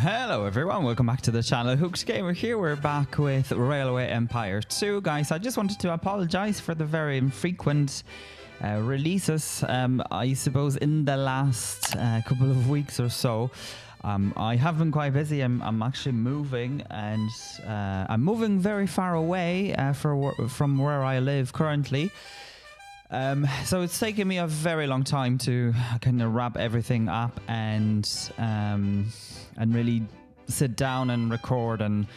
Hello everyone, welcome back to the channel. Hooked Gamer here. We're back with Railway Empire 2. Guys, I just wanted to apologize for the very infrequent releases. I suppose in the last couple of weeks or so, I have been quite busy. I'm actually moving, and I'm moving very far away from where I live currently. So it's taken me a very long time to kind of wrap everything up and really sit down and record and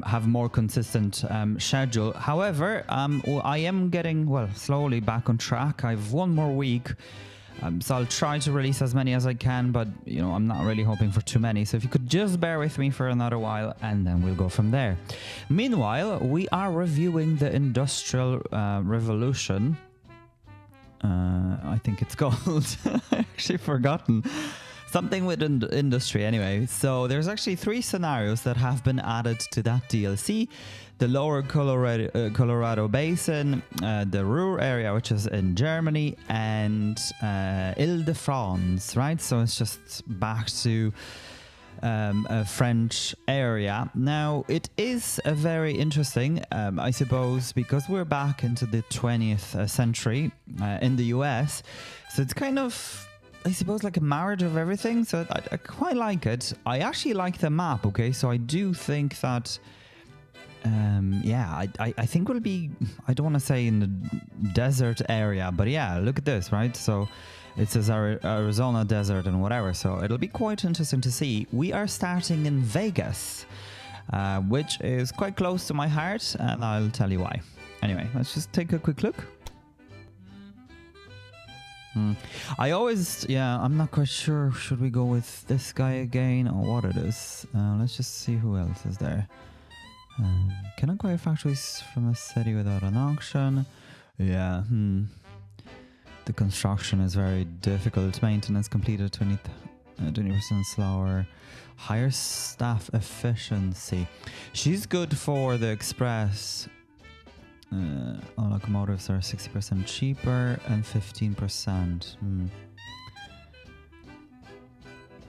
have more consistent schedule. However, I am getting, slowly back on track. I've one more week, so I'll try to release as many as I can, but I'm not really hoping for too many. So if you could just bear with me for another while, and then we'll go from there. Meanwhile, we are reviewing the Industrial Revolution. I think it's called. I actually forgotten. Something with industry anyway. So there's actually 3 scenarios that have been added to that DLC. The lower Colorado Basin, the Ruhr area, which is in Germany, and Ile-de-France, right? So it's just back to a French area. Now, it is a very interesting, I suppose, because we're back into the 20th century in the US. So it's kind of, I suppose, like a marriage of everything. So I quite like it. I actually like the map, okay? So I do think that, I think we'll be, I don't want to say in the desert area, but yeah, look at this, right? So it says Arizona desert and whatever, so it'll be quite interesting to see. We are starting in Vegas, which is quite close to my heart, and I'll tell you why. Anyway, let's just take a quick look. I always, I'm not quite sure, should we go with this guy again or what it is? Let's just see who else is there. Can acquire factories from a city without an auction. Yeah, The construction is very difficult. Maintenance completed 20% slower. Higher staff efficiency. She's good for the express. All locomotives are 60% cheaper and 15%.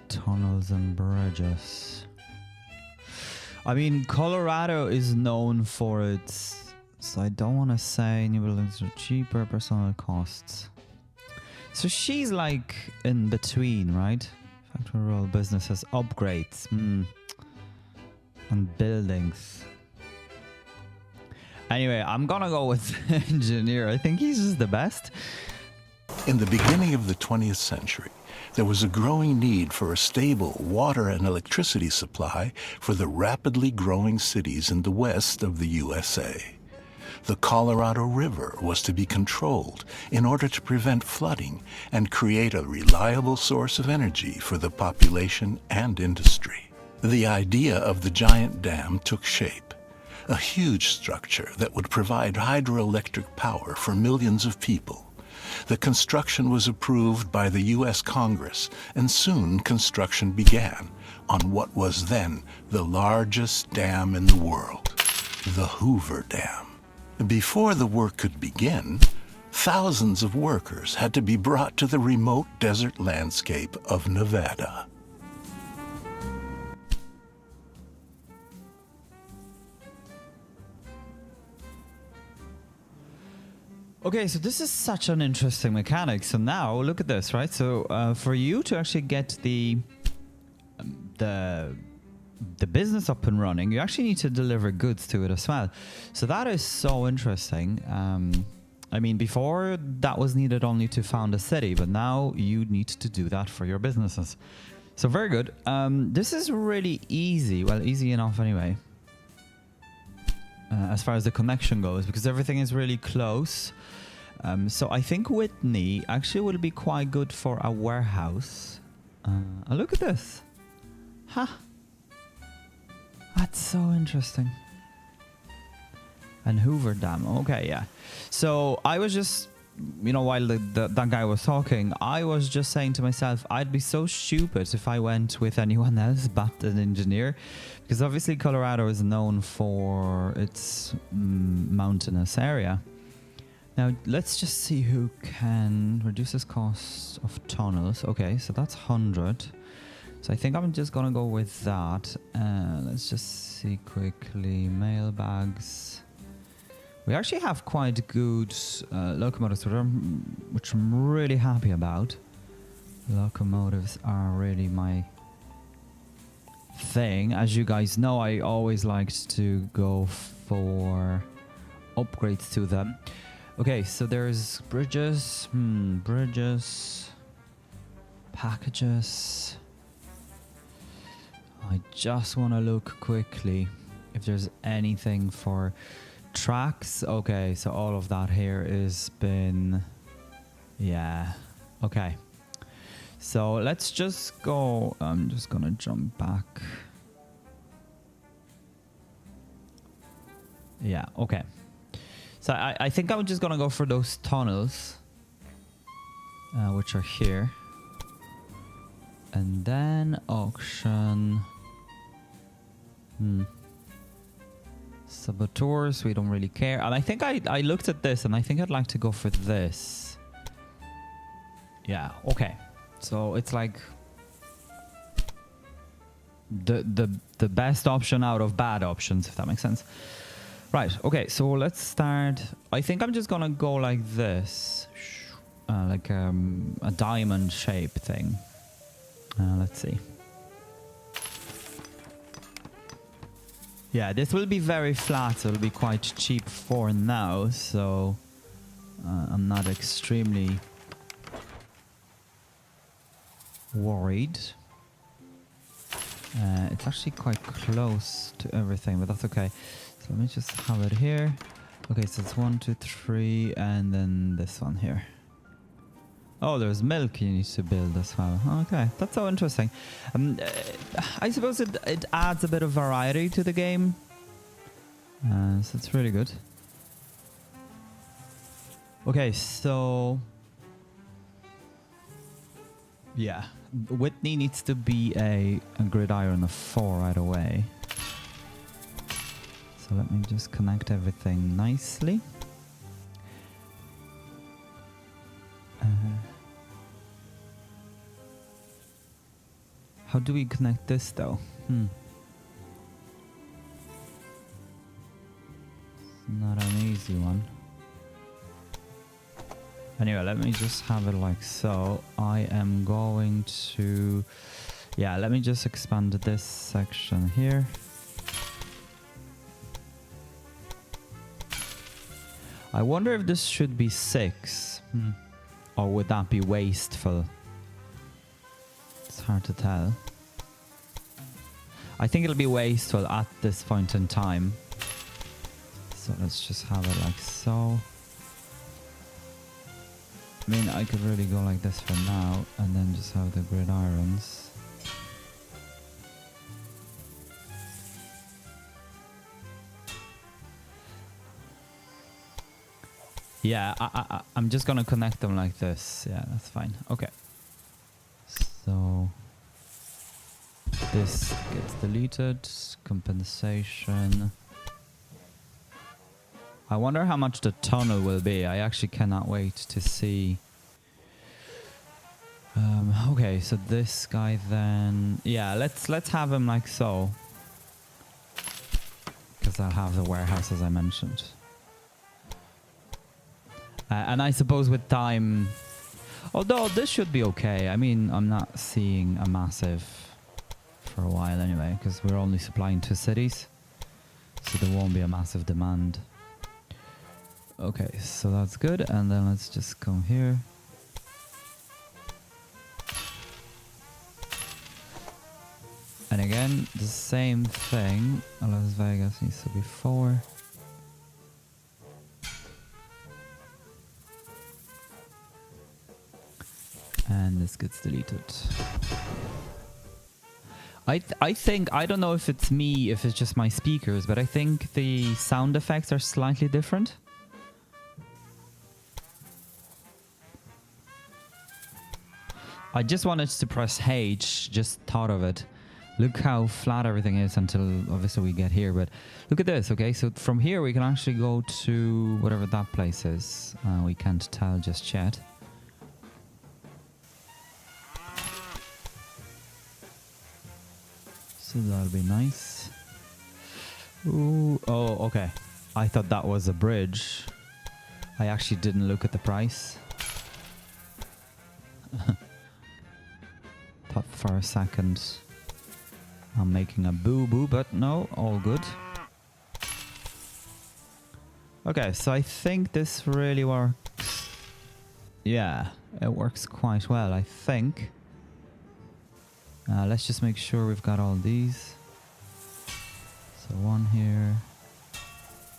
Tunnels and bridges. I mean, Colorado is known for its, so I don't want to say new buildings are cheaper, personal costs. So she's like in between, right? Factory rural businesses, upgrades, and buildings. Anyway, I'm gonna go with engineer. I think he's just the best. In the beginning of the 20th century, there was a growing need for a stable water and electricity supply for the rapidly growing cities in the west of the USA. The Colorado River was to be controlled in order to prevent flooding and create a reliable source of energy for the population and industry. The idea of the giant dam took shape, a huge structure that would provide hydroelectric power for millions of people. The construction was approved by the U.S. Congress, and soon construction began on what was then the largest dam in the world, the Hoover Dam. Before the work could begin, thousands of workers had to be brought to the remote desert landscape of Nevada. Okay, so this is such an interesting mechanic. So now look at this, right? So for you to actually get the business up and running, you actually need to deliver goods to it as well. So that is so interesting. I mean, before that was needed only to found a city, but now you need to do that for your businesses. So very good. This is really easy. Well, easy enough anyway. As far as the connection goes, because everything is really close. So I think Whitney actually will be quite good for a warehouse. Look at this. Huh. That's so interesting. And Hoover Dam. Okay, yeah. So I was just, while that guy was talking, I was just saying to myself, I'd be so stupid if I went with anyone else but an engineer. Because obviously Colorado is known for its mountainous area. Now, let's just see who can reduce this cost of tunnels. Okay, so that's 100. So I think I'm just gonna go with that. Let's just see quickly. Mailbags. We actually have quite good locomotives, which I'm really happy about. Locomotives are really my thing. As you guys know, I always liked to go for upgrades to them. Okay, so there's bridges. Bridges. Packages. I just want to look quickly if there's anything for tracks. Okay, so all of that here has been... Yeah, okay. So let's just go... I'm just going to jump back. Yeah, okay. So I think I'm just going to go for those tunnels, which are here. And then auction. Saboteurs, we don't really care. And I think I looked at this and I think I'd like to go for this. Yeah, okay. So it's like the best option out of bad options, if that makes sense. Right, okay, so let's start. I think I'm just gonna go like this. Like a diamond shape thing. Let's see. Yeah, this will be very flat, so it'll be quite cheap for now, so I'm not extremely worried. It's actually quite close to everything, but that's okay. So let me just have it here. Okay, so it's 1, 2, 3, and then this one here. Oh, there's milk you need to build as well. Okay, that's so interesting. I suppose it adds a bit of variety to the game. So it's really good. Okay, so... Yeah, Whitney needs to be a gridiron of 4 right away. So let me just connect everything nicely. How do we connect this though? It's not an easy one. Anyway, let me just have it like so. I am going to... Yeah, let me just expand this section here. I wonder if this should be 6. Or would that be wasteful? It's hard to tell. I think it'll be wasteful at this point in time. So let's just have it like so. I mean, I could really go like this for now and then just have the gridirons. Yeah, I'm just gonna connect them like this. Yeah, that's fine. Okay. So this gets deleted. Compensation. I wonder how much the tunnel will be. I actually cannot wait to see. Okay, so this guy then... Yeah, let's have him like so. Because I'll have the warehouse as I mentioned. And I suppose with time... Although this should be okay. I mean, I'm not seeing a massive... For a while anyway, because we're only supplying 2 cities. So there won't be a massive demand. Okay, so that's good. And then let's just come here. And again, the same thing. Las Vegas needs to be 4. And this gets deleted. I think, I don't know if it's me, if it's just my speakers, but I think the sound effects are slightly different. I just wanted to press H, just thought of it. Look how flat everything is until obviously we get here, but look at this, okay? So from here we can actually go to whatever that place is. We can't tell just yet. So that'll be nice. Ooh, oh, okay. I thought that was a bridge. I actually didn't look at the price. Thought for a second I'm making a boo-boo, but no, all good. Okay, so I think this really works. Yeah, it works quite well, I think. Let's just make sure we've got all these. So one here,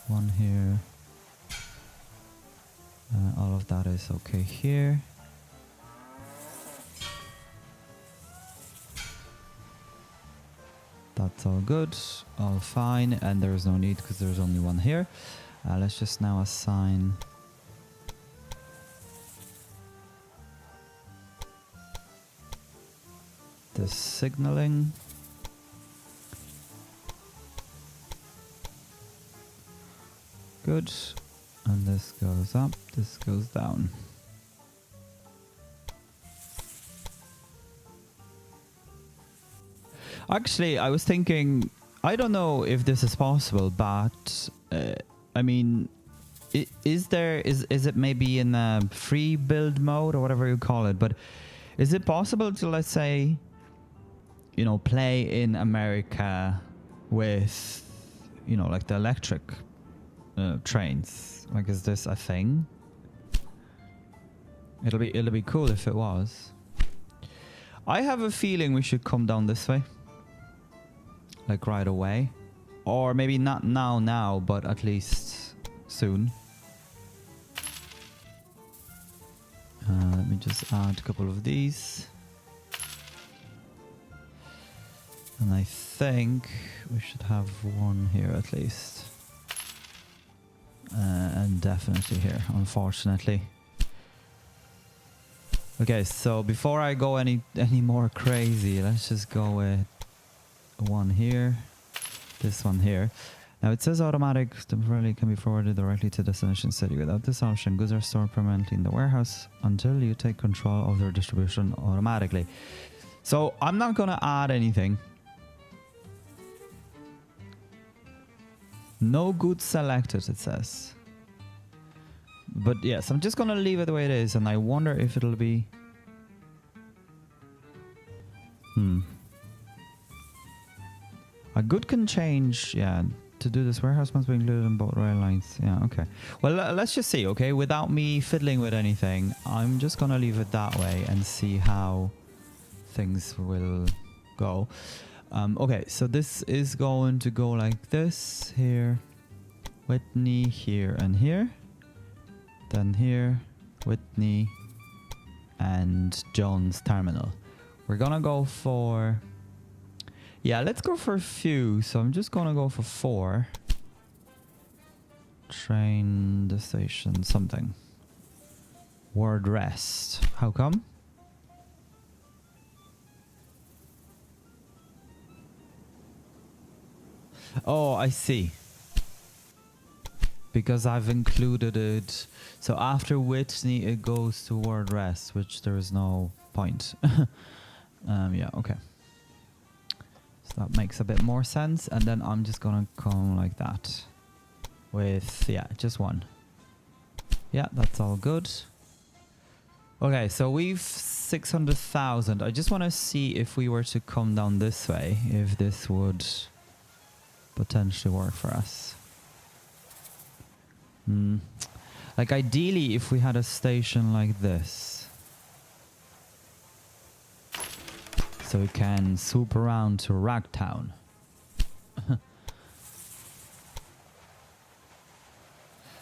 one here. All of that is okay here. That's all good, all fine, and there's no need because there's only one here. Let's just now assign the signaling. Good. And this goes up, this goes down. Actually, I was thinking, I don't know if this is possible, but I mean, is it maybe in a free build mode or whatever you call it, but is it possible to, let's say, you know, play in America with, you know, like the electric trains? Like, is this a thing? It'll be cool if it was. I have a feeling we should come down this way, like right away, or maybe not now, but at least soon. Let me just add a couple of these. And I think we should have one here at least. And definitely here, unfortunately. Okay, so before I go any more crazy, let's just go with one here, this one here. Now it says automatic temporarily can be forwarded directly to destination city. Without this option, goods are stored permanently in the warehouse until you take control of their distribution automatically. So I'm not gonna add anything. No goods selected, it says. But yes, I'm just gonna leave it the way it is, and I wonder if it'll be... A good can change, yeah. To do this, warehouse must be included in both rail lines. Yeah, okay. Well, let's just see, okay? Without me fiddling with anything, I'm just gonna leave it that way and see how things will go. Okay, so this is going to go like this. Here, Whitney, here and here. Then here, Whitney, and Jones Terminal. We're gonna go for... Yeah, let's go for a few. So I'm just gonna go for 4. Train the station, something. Word rest. How come? Oh, I see. Because I've included it. So after Whitney, it goes to word rest, which there is no point. Yeah, okay. So that makes a bit more sense. And then I'm just gonna come like that. With, yeah, just 1. Yeah, that's all good. Okay, so we've 600,000. I just want to see if we were to come down this way, if this would potentially work for us. Like ideally, if we had a station like this, so we can swoop around to Ragtown.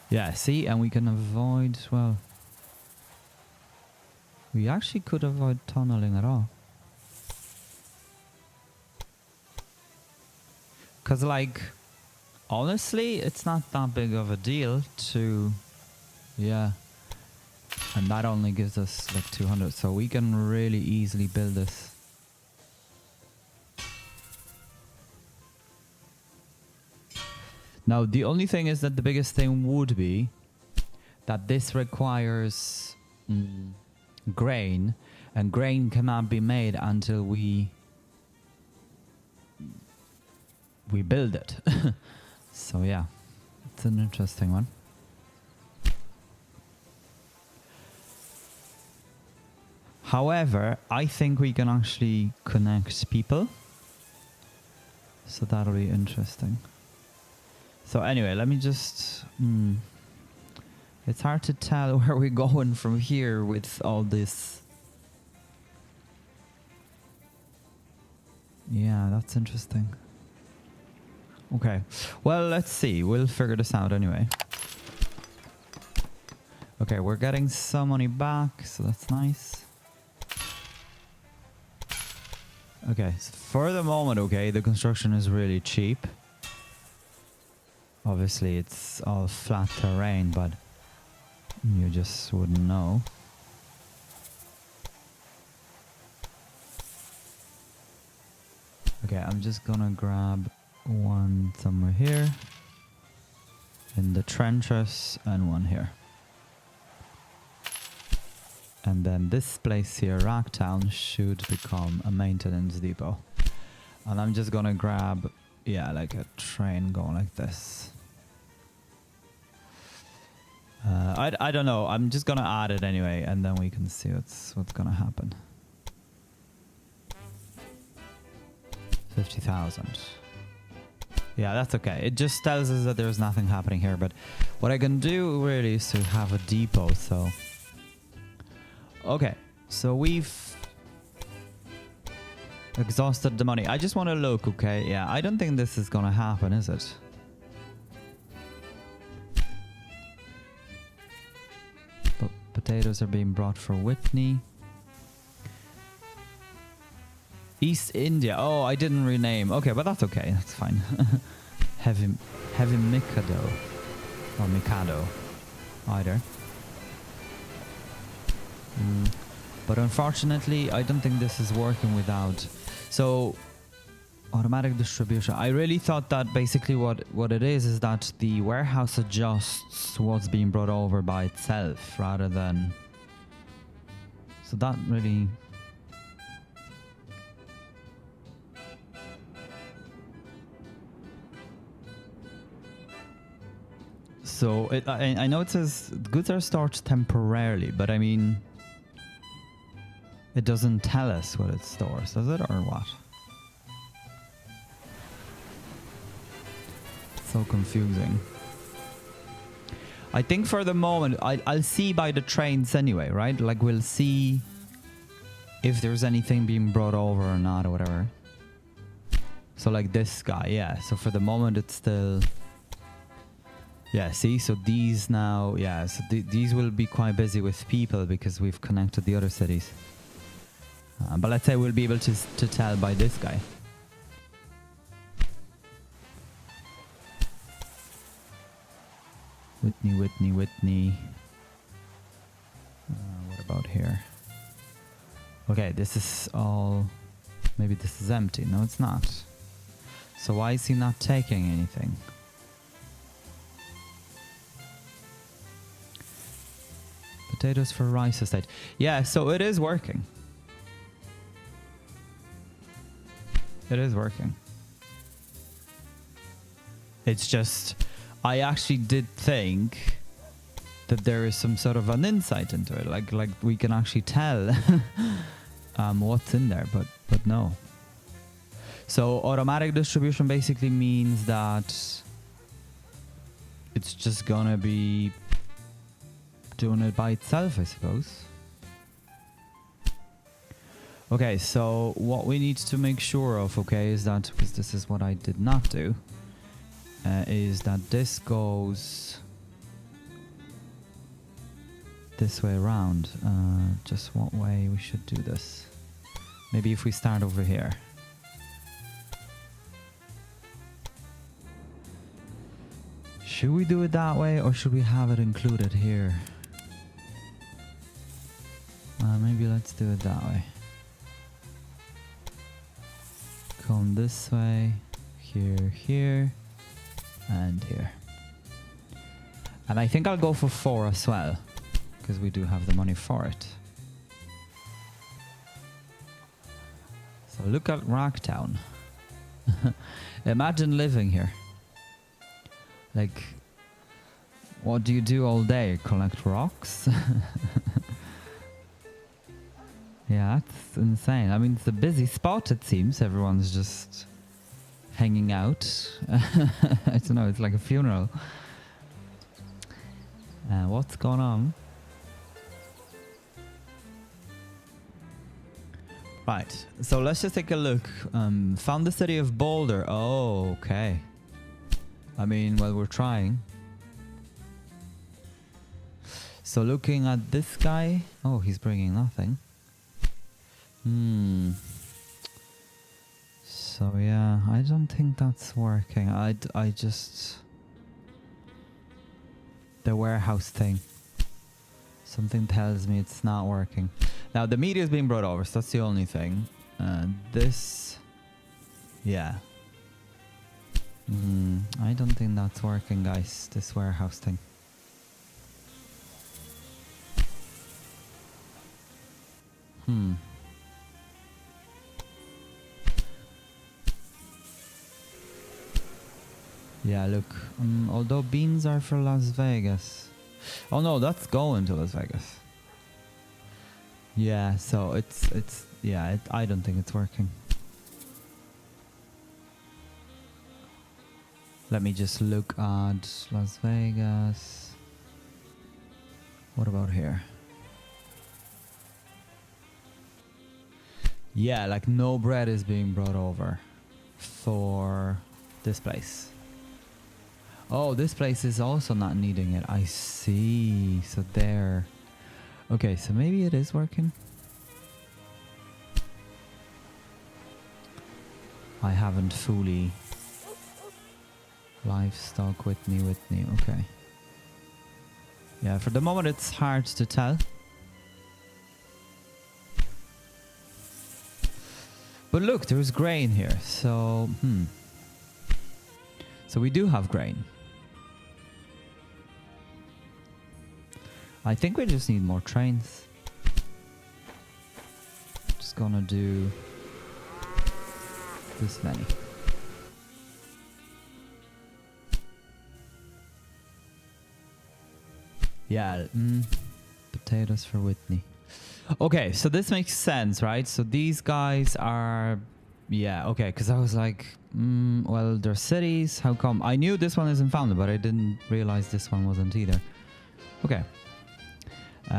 Yeah, see, and we can avoid, well, we actually could avoid tunneling at all. Because, like, honestly, it's not that big of a deal to, yeah. And that only gives us, like, 200, so we can really easily build this. Now, the only thing is that the biggest thing would be that this requires grain, and grain cannot be made until we we build it. So yeah, it's an interesting one. However, I think we can actually connect people. So that'll be interesting. So anyway, let me just... It's hard to tell where we're going from here with all this. Yeah, that's interesting. Okay, well, let's see. We'll figure this out anyway. Okay, we're getting some money back, so that's nice. Okay, so for the moment, okay, the construction is really cheap. Obviously, it's all flat terrain, but you just wouldn't know. Okay, I'm just gonna grab one somewhere here in the trenches and one here. And then this place here, Racktown, should become a maintenance depot. And I'm just gonna grab, yeah, like a train going like this. I don't know. I'm just gonna add it anyway, and then we can see what's gonna happen. 50,000. Yeah, that's okay. It just tells us that there's nothing happening here. But what I can do really is to have a depot. So, okay. So we've exhausted the money. I just want to look. Okay. Yeah, I don't think this is gonna happen, is it? Potatoes are being brought for Whitney. East India. Oh, I didn't rename. Okay, but that's okay. That's fine. Heavy Mikado. Or Mikado. Either. But unfortunately, I don't think this is working without... So, automatic distribution. I really thought that basically what it is that the warehouse adjusts what's being brought over by itself rather than... So that really... So I know it says goods are stored temporarily, but I mean... It doesn't tell us what it stores, does it, or what? So confusing. I think for the moment, I'll see by the trains anyway, right? Like we'll see if there's anything being brought over or not or whatever. So like this guy, yeah. So for the moment it's still... Yeah, see? So these now, yeah. So these will be quite busy with people because we've connected the other cities. But let's say we'll be able to tell by this guy. Whitney. What about here? Okay, this is all... Maybe this is empty. No, it's not. So why is he not taking anything? Potatoes for rice estate. Yeah, so it is working. It is working. It's just... I actually did think that there is some sort of an insight into it, like we can actually tell what's in there, but no. So automatic distribution basically means that it's just gonna be doing it by itself, I suppose. Okay, so what we need to make sure of, okay, is that, because this is what I did not do, is that this goes this way around. Just what way we should do this. Maybe if we start over here. Should we do it that way or should we have it included here? Maybe let's do it that way. Come this way, here, and here. And I think I'll go for 4 as well, because we do have the money for it. So look at Racktown. Imagine living here. Like, what do you do all day? Collect rocks? Yeah, that's insane. I mean, it's a busy spot, it seems. Everyone's just hanging out. I don't know, it's like a funeral. What's going on? Right, so let's just take a look. Found the city of Boulder. Oh, okay. I mean, well, we're trying. So looking at this guy. Oh, he's bringing nothing. So yeah, I don't think that's working. I just... The warehouse thing. Something tells me it's not working. Now the media is being brought over, so that's the only thing. This... Yeah. I don't think that's working, guys. This warehouse thing. Yeah, look. Although beans are for Las Vegas. Oh no, that's going to Las Vegas. Yeah, so it's yeah, I don't think it's working. Let me just look at Las Vegas. What about here? Yeah, like no bread is being brought over for this place. Oh, this place is also not needing it. I see. So there. Okay, so maybe it is working. I haven't fully... Livestock with me. Okay. Yeah, for the moment it's hard to tell. But look, there's grain here. So, So we do have grain. I think we just need more trains. Just gonna do this many. Yeah, potatoes for Whitney. Okay, so this makes sense, right? So these guys are... Yeah, okay, because I was like, well, they're cities. How come? I knew this one isn't founded, but I didn't realize this one wasn't either. Okay.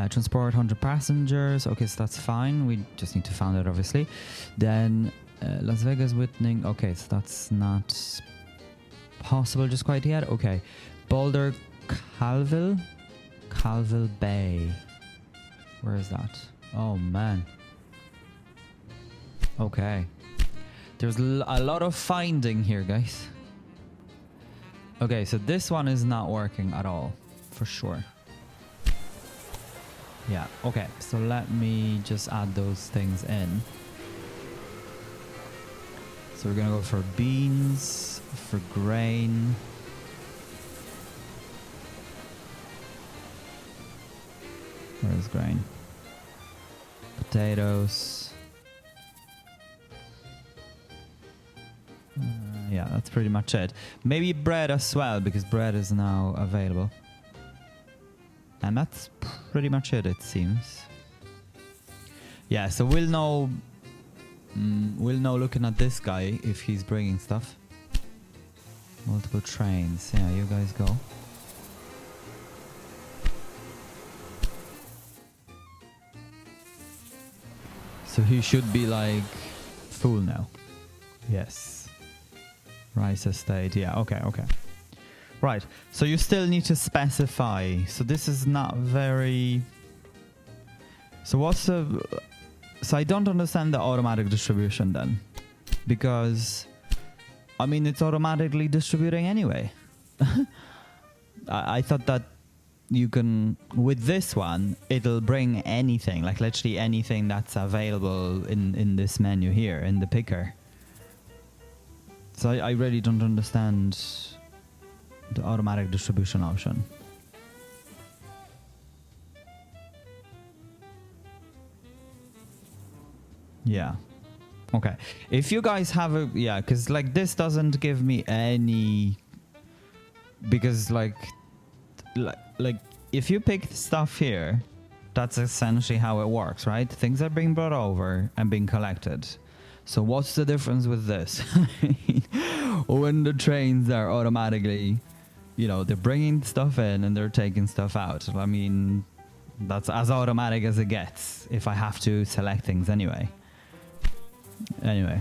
Transport 100 passengers. Okay, so that's fine. We just need to found it, obviously. Then Las Vegas, Whitney. Okay, so that's not possible just quite yet. Okay. Boulder, Calville Bay. Where is that? Oh, man. Okay. There's a lot of finding here, guys. Okay, so this one is not working at all. For sure. Yeah, okay. So let me just add those things in. So we're gonna go for beans, for grain. Where's grain? Potatoes. Yeah, that's pretty much it. Maybe bread as well, because bread is now available. And that's pretty much it, it seems. Yeah, so we'll know looking at this guy if he's bringing stuff. Multiple trains. Yeah, you guys go. So he should be like full now. Yes. Rice estate. Yeah, okay. Right, so you still need to specify. So this is not very... So what's the... So I don't understand the automatic distribution then. Because, I mean, it's automatically distributing anyway. I thought that you can... With this one, it'll bring anything. Like literally anything that's available in this menu here, in the picker. So I really don't understand... the automatic distribution option. Yeah. Okay. If you guys have a... Yeah, because like this doesn't give me any... Because like if you pick stuff here, that's essentially how it works, right? Things are being brought over and being collected. So what's the difference with this? When the trains are automatically, you know, they're bringing stuff in and they're taking stuff out. I mean, that's as automatic as it gets if I have to select things anyway. Anyway,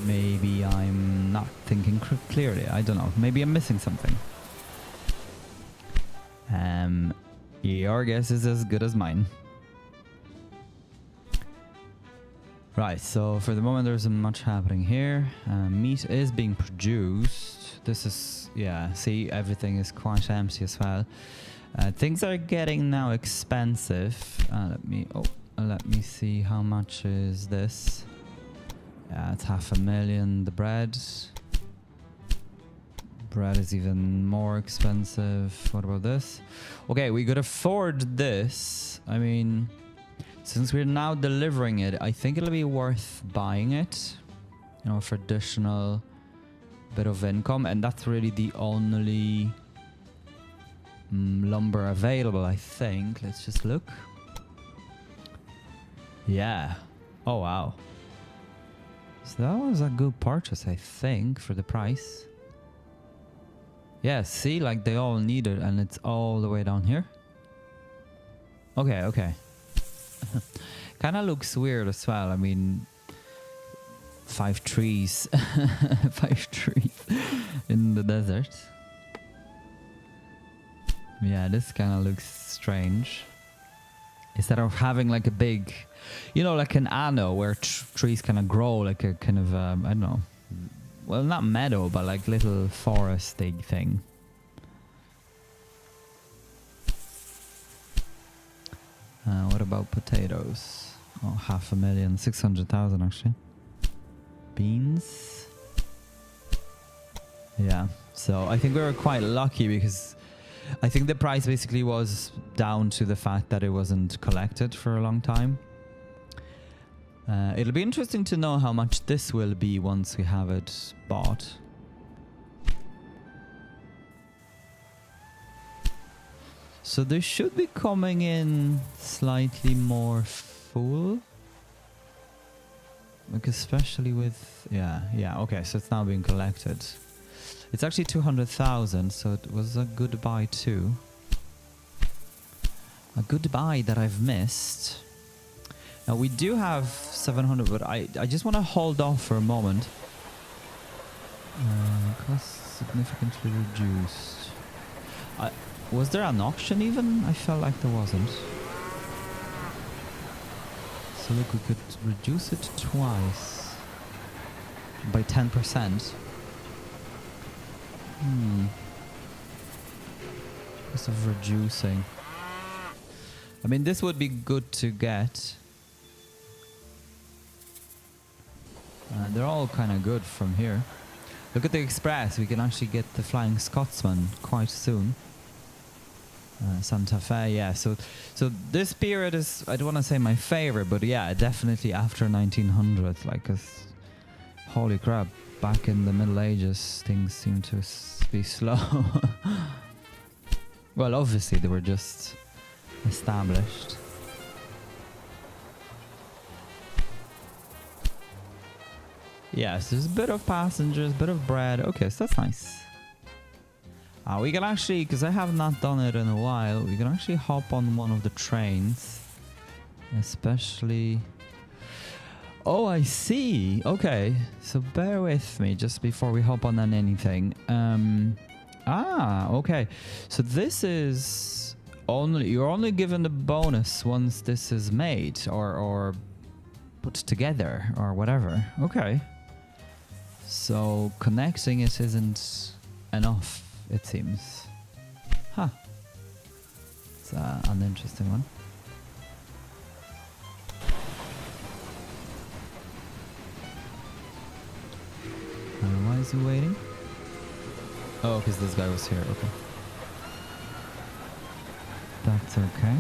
maybe I'm not thinking clearly. I don't know. Maybe I'm missing something. Your guess is as good as mine. Right, so for the moment there isn't much happening here. Meat is being produced. This is, yeah, see, everything is quite empty as well. Things are getting now expensive. Let me see, how much is this? Yeah, it's 500,000. The bread is even more expensive. What about this? Okay, we could afford this. I mean, since we're now delivering it, I think it'll be worth buying it, you know, for additional bit of income. And that's really the only lumber available, I think. Let's just look. Yeah. Oh, wow. So that was a good purchase, I think, for the price. Yeah, see, like they all need it, and it's all the way down here. Okay. Kind of looks weird as well. I mean, 5 trees. 5 trees in the desert. Yeah, this kind of looks strange. Instead of having like a big, you know, like an anno where trees kind of grow like a kind of, I don't know. Well, not meadow, but like little foresty thing. What about potatoes? Oh, 500,000, 600,000 actually. Beans. Yeah, so I think we were quite lucky because I think the price basically was down to the fact that it wasn't collected for a long time. It'll be interesting to know how much this will be once we have it bought. So this should be coming in slightly more full. Like especially with... Yeah, okay, so it's now being collected. It's actually 200,000, so it was a good buy too. A good buy that I've missed. Now we do have 700, but I just want to hold off for a moment. Cost significantly reduced. Was there an auction even? I felt like there wasn't. So look, we could reduce it twice. By 10%. Cost of reducing. I mean, this would be good to get. They're all kind of good from here. Look at the Express. We can actually get the Flying Scotsman quite soon. Santa Fe, yeah. So this period is, I don't want to say my favorite, but yeah, definitely after 1900. Like, 'cause holy crap, back in the Middle Ages, things seem to be slow. Well, obviously they were just established. Yes, there's a bit of passengers, bit of bread. Okay, so that's nice. We can actually, because I have not done it in a while, we can actually hop on one of the trains. Especially... Oh, I see. Okay, so bear with me just before we hop on anything. Okay. So this is only... You're only given the bonus once this is made or put together or whatever. Okay. So connecting it isn't enough, it seems. Huh. It's an interesting one. Why is he waiting? Oh, because this guy was here. Okay. That's okay.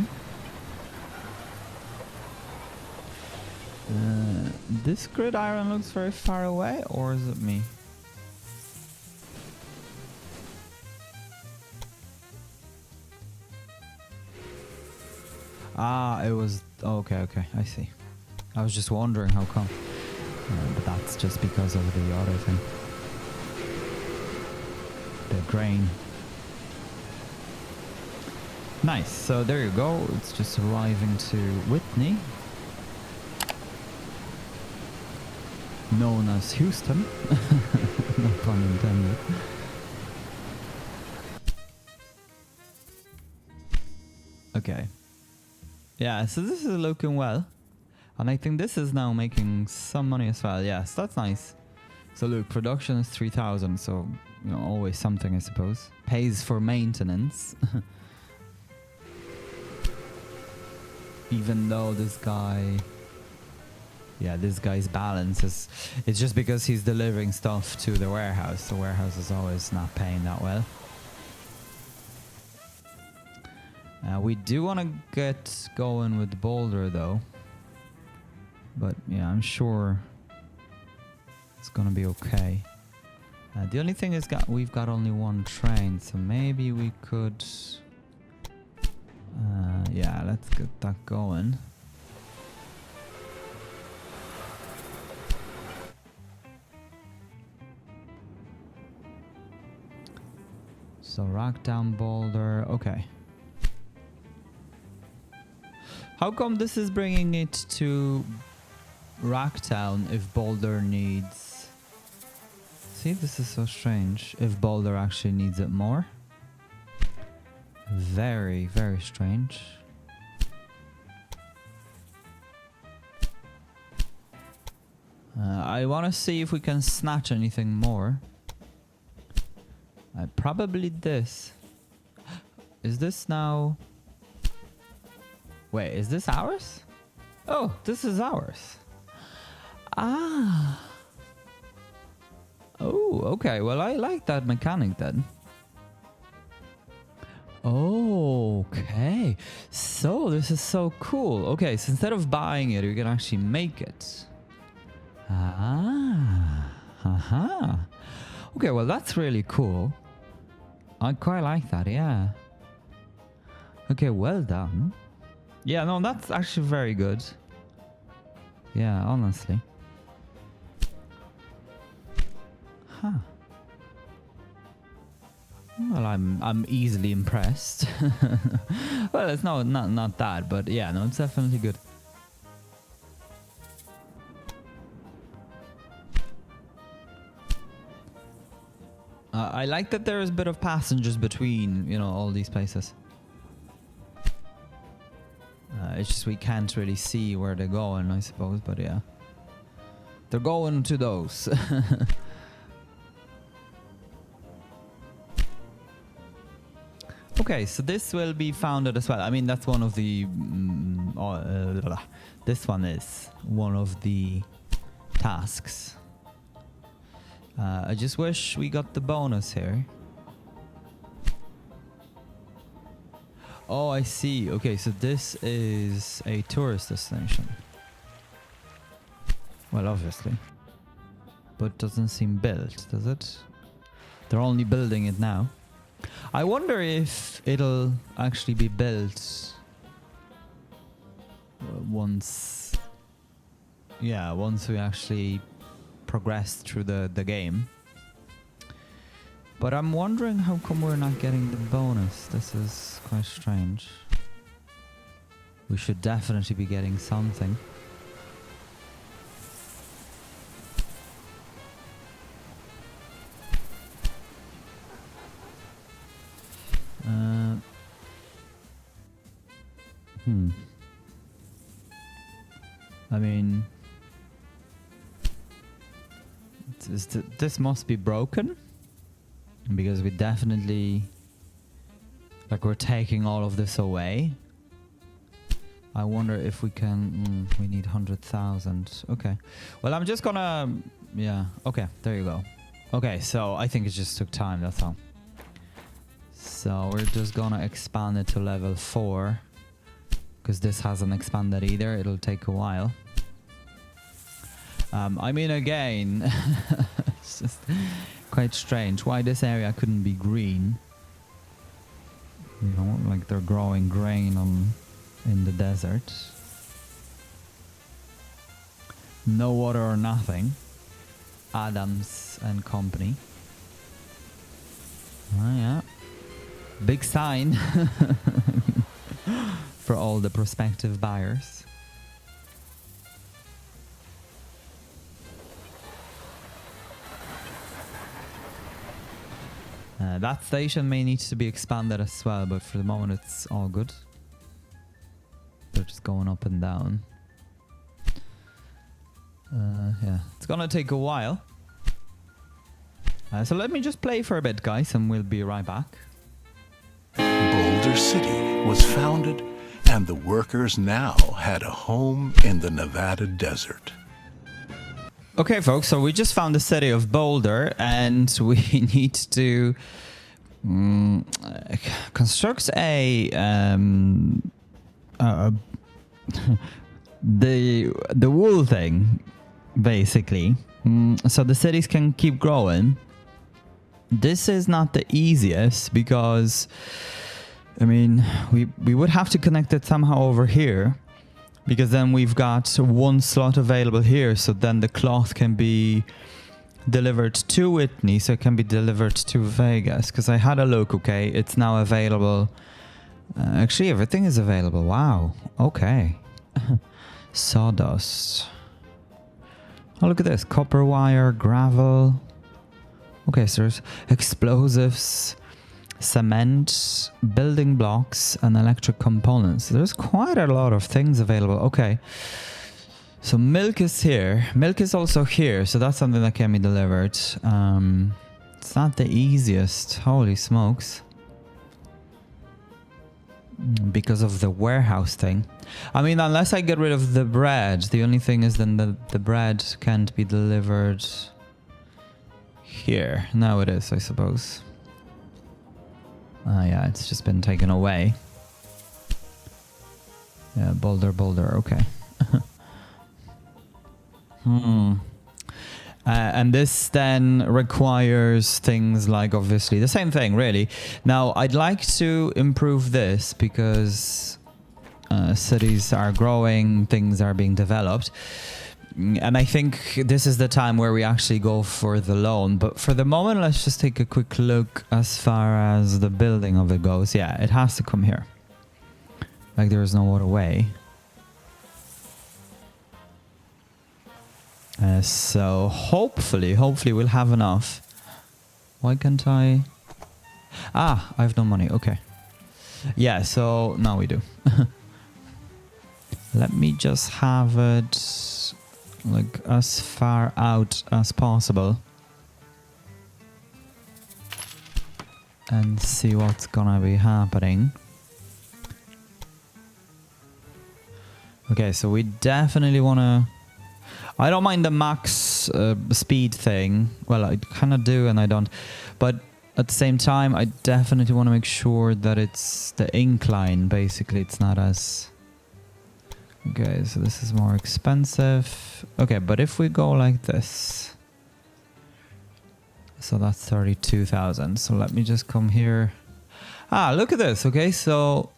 This gridiron looks very far away, or is it me? Ah, it was... Okay, I see. I was just wondering how come. But that's just because of the other thing. The grain. Nice, so there you go. It's just arriving to Whitney. Known as Houston. No pun intended. Okay. Yeah, so this is looking well. And I think this is now making some money as well. Yes, that's nice. So look, production is 3,000, so you know, always something, I suppose. Pays for maintenance. Even though this guy... Yeah, this guy's balance is... It's just because he's delivering stuff to the warehouse. The warehouse is always not paying that well. We do want to get going with Boulder, though. But, yeah, I'm sure it's going to be okay. The only thing is we've got only one train, so maybe we could... yeah, let's get that going. So rack down Boulder, okay. How come this is bringing it to Racktown if Boulder needs... See, this is so strange. If Boulder actually needs it more. Very, very strange. I want to see if we can snatch anything more. Probably this. Is this now... Wait, is this ours? Oh, this is ours. Ah. Oh, okay. Well, I like that mechanic then. Okay. So, this is so cool. Okay, so instead of buying it, you can actually make it. Ah. Aha. Okay, well, that's really cool. I quite like that, yeah. Okay, well done. Yeah, no, that's actually very good. Yeah, honestly. Huh. Well, I'm easily impressed. Well, it's not that, but yeah, no, it's definitely good. I like that there is a bit of passengers between, you know, all these places. It's just we can't really see where they're going, I suppose, but yeah. They're going to those. Okay, so this will be founded as well. I mean, that's one of the... this one is one of the tasks. I just wish we got the bonus here. Oh, I see. Okay, so this is a tourist destination. Well, obviously. But doesn't seem built, does it? They're only building it now. I wonder if it'll actually be built once... Yeah, once we actually progress through the game. But I'm wondering how come we're not getting the bonus. This is quite strange. We should definitely be getting something. I mean... This must be broken. Because we definitely... Like, we're taking all of this away. I wonder if we can... we need 100,000. Okay. Well, I'm just gonna... Yeah. Okay, there you go. Okay, so I think it just took time, that's all. So we're just gonna expand it to level 4. Because this hasn't expanded either. It'll take a while. I mean, again, it's just quite strange why this area couldn't be green. You know, like they're growing grain in the desert. No water or nothing. Adams and company. Oh yeah. Big sign for all the prospective buyers. That station may need to be expanded as well, but for the moment it's all good. They're just going up and down. Yeah, it's gonna take a while. So let me just play for a bit, guys, and we'll be right back. Boulder City was founded, and the workers now had a home in the Nevada desert. Okay, folks, so we just found the city of Boulder, and we need to construct the wool thing, basically, so the cities can keep growing. This is not the easiest because, I mean, we would have to connect it somehow over here, because then we've got one slot available here, so then the cloth can be delivered to Whitney, so it can be delivered to Vegas, because I had a look. Okay, it's now available. Actually, everything is available. Wow. Okay. Sawdust. Oh, look at this. Copper wire, gravel. Okay, so there's explosives, cement, building blocks, and electric components. There's quite a lot of things available. Okay. So milk is here. Milk is also here. So that's something that can be delivered. It's not the easiest. Holy smokes. Because of the warehouse thing. I mean, unless I get rid of the bread, the only thing is then the bread can't be delivered here. Now it is, I suppose. Yeah, it's just been taken away. Yeah, Boulder, okay. And this then requires things like, obviously, the same thing, really. Now, I'd like to improve this because cities are growing, things are being developed. And I think this is the time where we actually go for the loan. But for the moment, let's just take a quick look as far as the building of it goes. Yeah, it has to come here. Like there is no other way. So hopefully we'll have enough. Why can't I? Ah, I have no money. Okay. Yeah, so now we do. Let me just have it like as far out as possible. And see what's gonna be happening. Okay, so we definitely wanna... I don't mind the max speed thing. Well, I kind of do and I don't. But at the same time, I definitely want to make sure that it's the incline, basically. It's not as... Okay, so this is more expensive. Okay, but if we go like this... So that's 32,000. So let me just come here. Ah, look at this. Okay, so...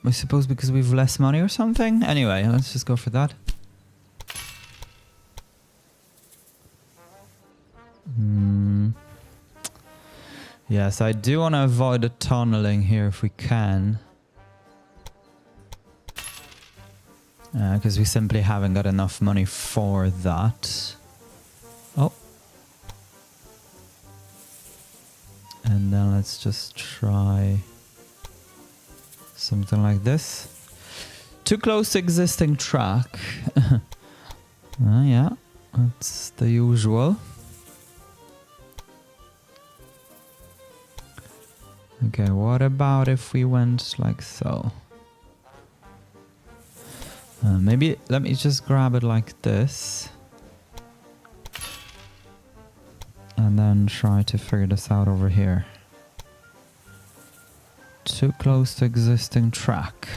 I suppose because we've less money or something? Anyway, let's just go for that. Yes, I do want to avoid the tunneling here if we can. Because we simply haven't got enough money for that. Oh. And then let's just try something like this. Too close to existing track. Yeah, that's the usual. Okay, what about if we went like so? Maybe let me just grab it like this. And then try to figure this out over here. Too close to existing track.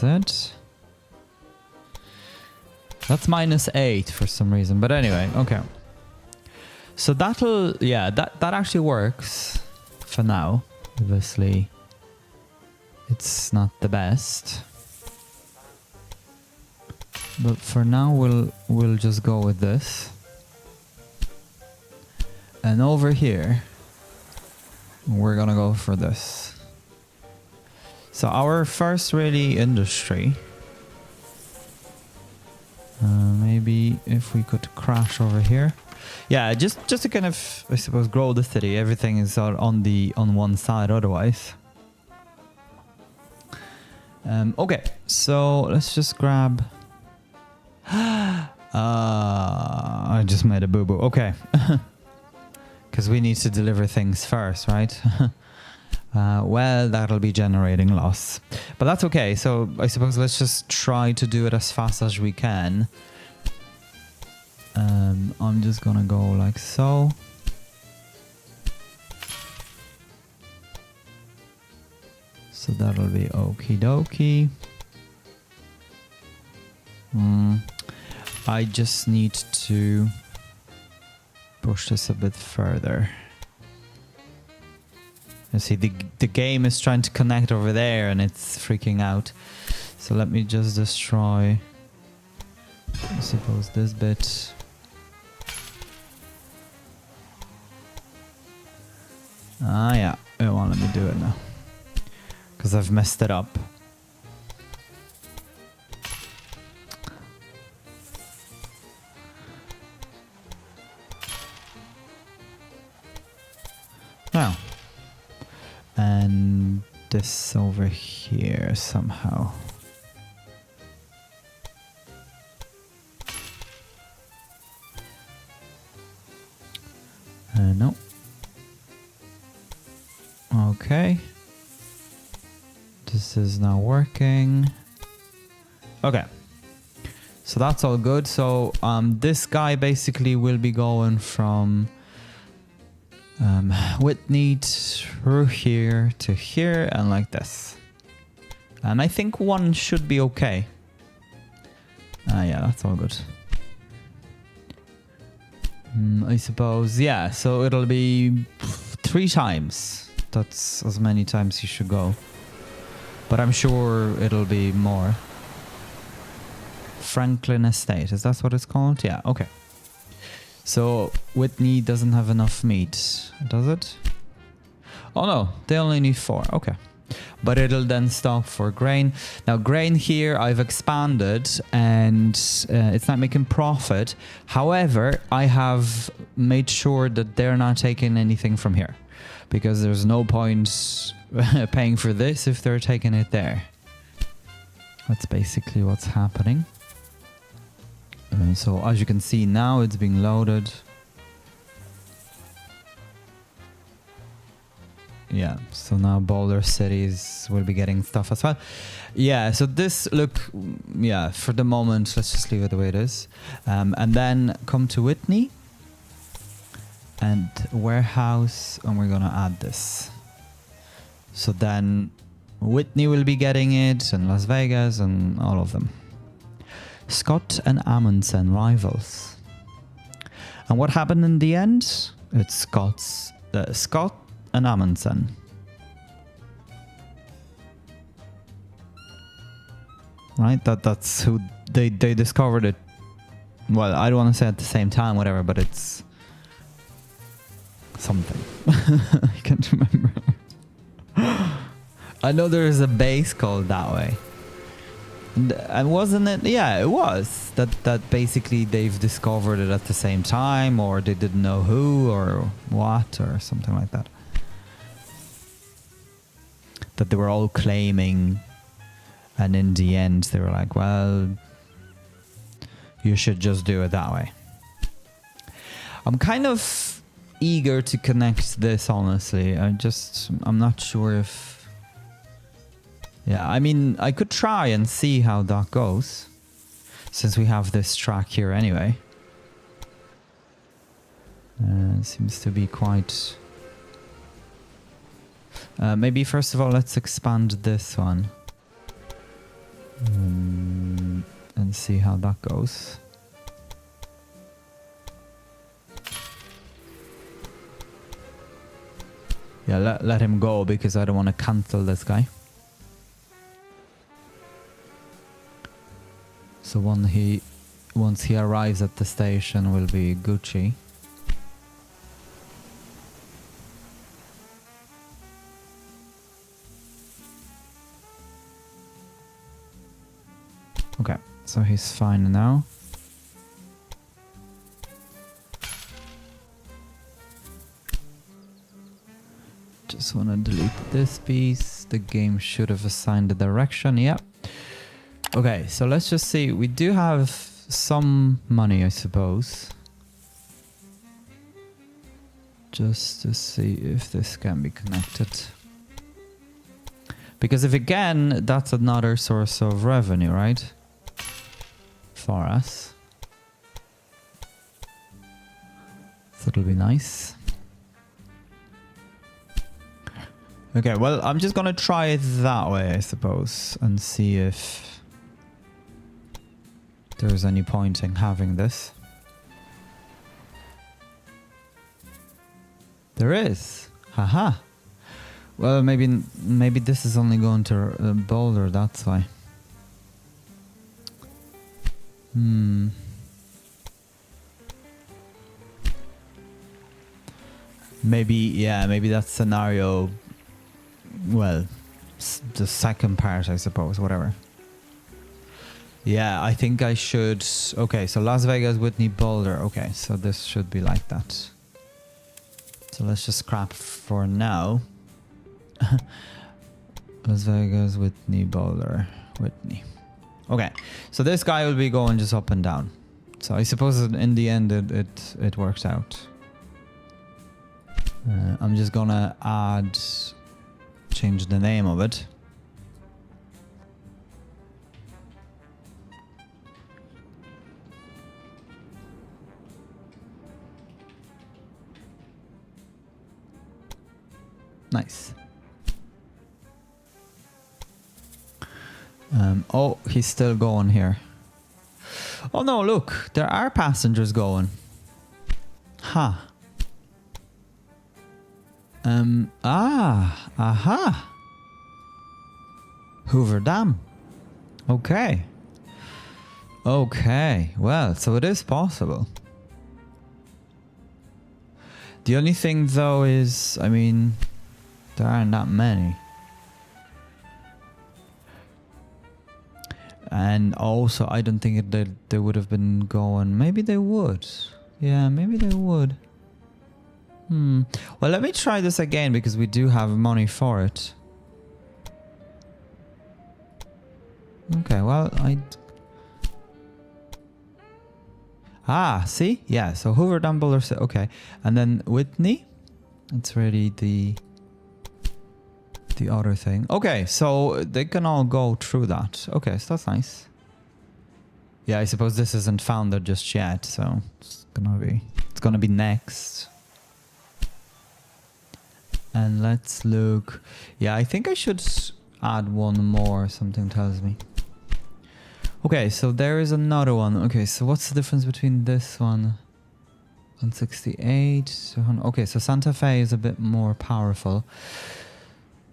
That's it. That's -8 for some reason. But anyway, okay. So that'll... Yeah, that actually works for now. Obviously, it's not the best. But for now, we'll just go with this. And over here, we're gonna go for this. So our first really industry. Maybe if we could crash over here. Yeah, just to kind of, I suppose, grow the city. Everything is on one side otherwise. Okay, so let's just grab... I just made a boo-boo. Okay. Because we need to deliver things first, right? Well, that'll be generating loss. But that's okay. So I suppose let's just try to do it as fast as we can. I'm just gonna go like so. So that'll be okie dokie. I just need to push this a bit further. You see, the game is trying to connect over there and it's freaking out. So let me just destroy, I suppose, this bit. Ah, yeah, it won't let me do it now. Because I've messed it up. Now. And this over here somehow. No. Okay. This is now working. Okay. So that's all good. So this guy basically will be going from Whitney through here to here and like this. And I think one should be okay. Yeah, that's all good. I suppose, yeah, so it'll be 3 times. That's as many times you should go. But I'm sure it'll be more. Franklin Estate, is that what it's called? Yeah, okay. So Whitney doesn't have enough meat, does it? Oh no, they only need 4, okay. But it'll then stop for grain. Now grain here I've expanded and it's not making profit. However, I have made sure that they're not taking anything from here. Because there's no point paying for this if they're taking it there. That's basically what's happening. So as you can see now, it's being loaded. Yeah, so now Boulder cities will be getting stuff as well. Yeah, so this look, yeah, for the moment, let's just leave it the way it is. And then come to Whitney and warehouse, and we're gonna add this. So then Whitney will be getting it, and Las Vegas, and all of them. Scott and Amundsen rivals. And what happened in the end? It's Scott and Amundsen. Right? That's who they discovered it. Well, I don't want to say at the same time, whatever, but it's something. I can't remember. I know there is a base called that way. And wasn't it? Yeah, it was. That basically they've discovered it at the same time, or they didn't know who or what, or something like that. That they were all claiming, and in the end they were like, well, you should just do it that way. I'm kind of eager to connect this, honestly. I'm not sure if... Yeah, I mean, I could try and see how that goes, since we have this track here anyway. It seems to be quite... maybe first of all, let's expand this one. And see how that goes. Yeah, let him go because I don't want to cancel this guy. So once he arrives at the station, will be Gucci. Okay, so he's fine now. Just want to delete this piece. The game should have assigned the direction. Yep. Okay, so let's just see. We do have some money, I suppose. Just to see if this can be connected. Because if it can, that's another source of revenue, right? For us. So it'll be nice. Okay, well, I'm just gonna try it that way, I suppose, and see if there's any point in having this. There is. Haha. Well, maybe this is only going to Boulder, that's why. Maybe that scenario, well, the second part, I suppose, whatever. Yeah, I think I should... Okay, so Las Vegas, Whitney, Boulder. Okay, so this should be like that. So let's just scrap for now. Las Vegas, Whitney, Boulder, Whitney. Okay, so this guy will be going just up and down. So I suppose in the end it works out. I'm just gonna change the name of it. Nice. Oh, he's still going here. Oh no, look, there are passengers going. Huh. Aha. Hoover Dam. Okay. Okay, well, so it is possible. The only thing though is, I mean, there aren't that many. And also, I don't think they would have been going. Maybe they would. Yeah, maybe they would. Well, let me try this again because we do have money for it. Okay, well, see? Yeah, so Hoover Dam, Boulder, okay. And then Whitney. It's really the other thing. Okay, so they can all go through that. Okay, so that's nice. Yeah, I suppose this isn't founded just yet, so it's gonna be next. And let's look. Yeah, I think I should add one more, something tells me. Okay, so there is another one. Okay, so what's the difference between this one? 168. Okay, so Santa Fe is a bit more powerful.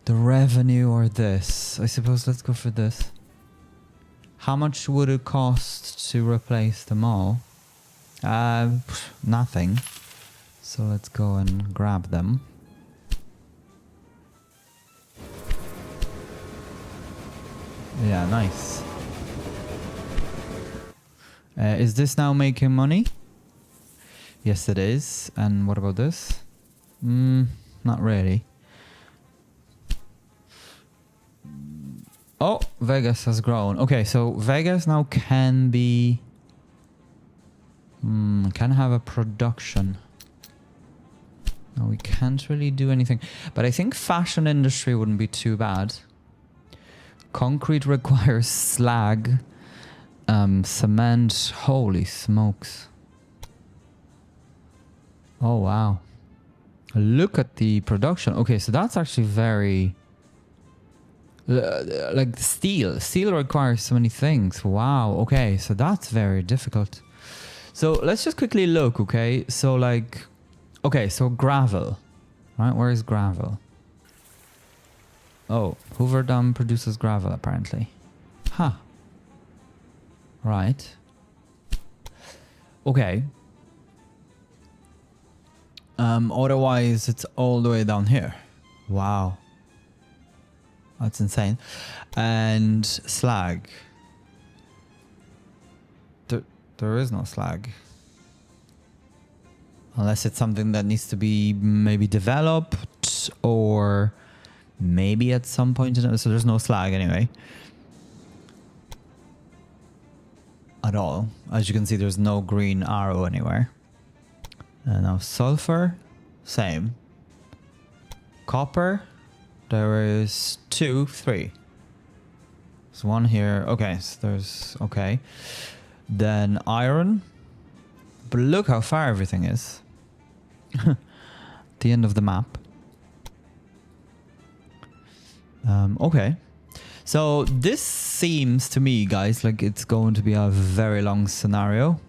The revenue or this? I suppose let's go for this. How much would it cost to replace them all? Nothing. So let's go and grab them. Yeah, nice. Is this now making money? Yes, it is. And what about this? Not really. Oh, Vegas has grown. Okay, so Vegas now can be... can have a production. No, we can't really do anything. But I think fashion industry wouldn't be too bad. Concrete requires slag. Cement. Holy smokes. Oh, wow. Look at the production. Okay, so that's actually very... Like steel. Steel requires so many things. Wow. Okay, so that's very difficult. So let's just quickly look, okay? So like, okay, so gravel, right? Where is gravel? Oh, Hoover Dam produces gravel apparently. Huh. Right. Okay. Otherwise it's all the way down here. Wow. That's insane. And slag. There is no slag. Unless it's something that needs to be maybe developed or maybe at some point. So there's no slag anyway. At all. As you can see, there's no green arrow anywhere. And now sulfur, same. Copper, there is 2, 3. There's one here. Okay, so there's, okay. Then iron. But look how far everything is. The end of the map. Okay. So this seems to me, guys, like it's going to be a very long scenario.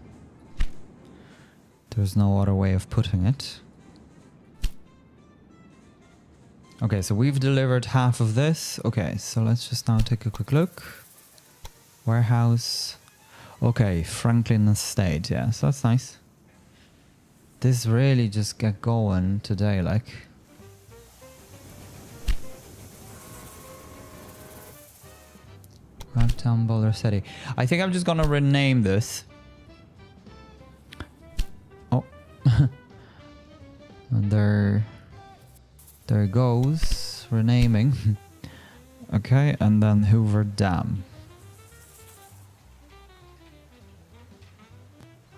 There's no other way of putting it. Okay, so we've delivered half of this. Okay, so let's just now take a quick look. Warehouse. Okay, Franklin Estate. Yeah, so that's nice. This really just get going today, like. Ragtown Boulder City. I think I'm just gonna rename this. Oh. And there it goes. Renaming. Okay, and then Hoover Dam.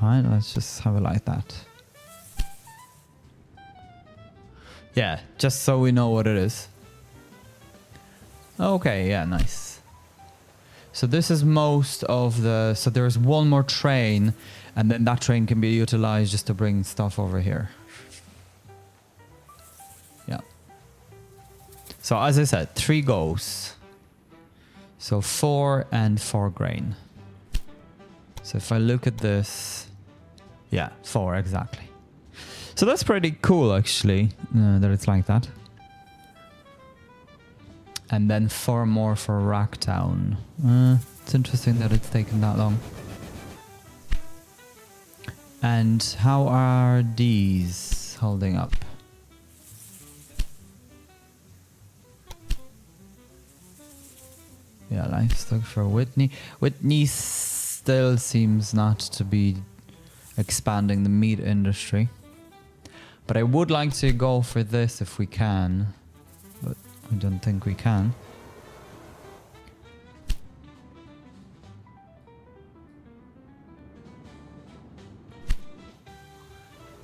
Alright, let's just have it like that. Yeah, just so we know what it is. Okay, yeah, nice. So this is most of the... So there's one more train, and then that train can be utilized just to bring stuff over here. Yeah. So as I said, 3 goes. So 4 and 4 grain. So if I look at this... Yeah, 4 exactly. So that's pretty cool, actually, that it's like that. And then 4 more for Racktown. It's interesting that it's taken that long. And how are these holding up? Yeah, livestock for Whitney. Whitney still seems not to be expanding the meat industry. But I would like to go for this if we can. But I don't think we can.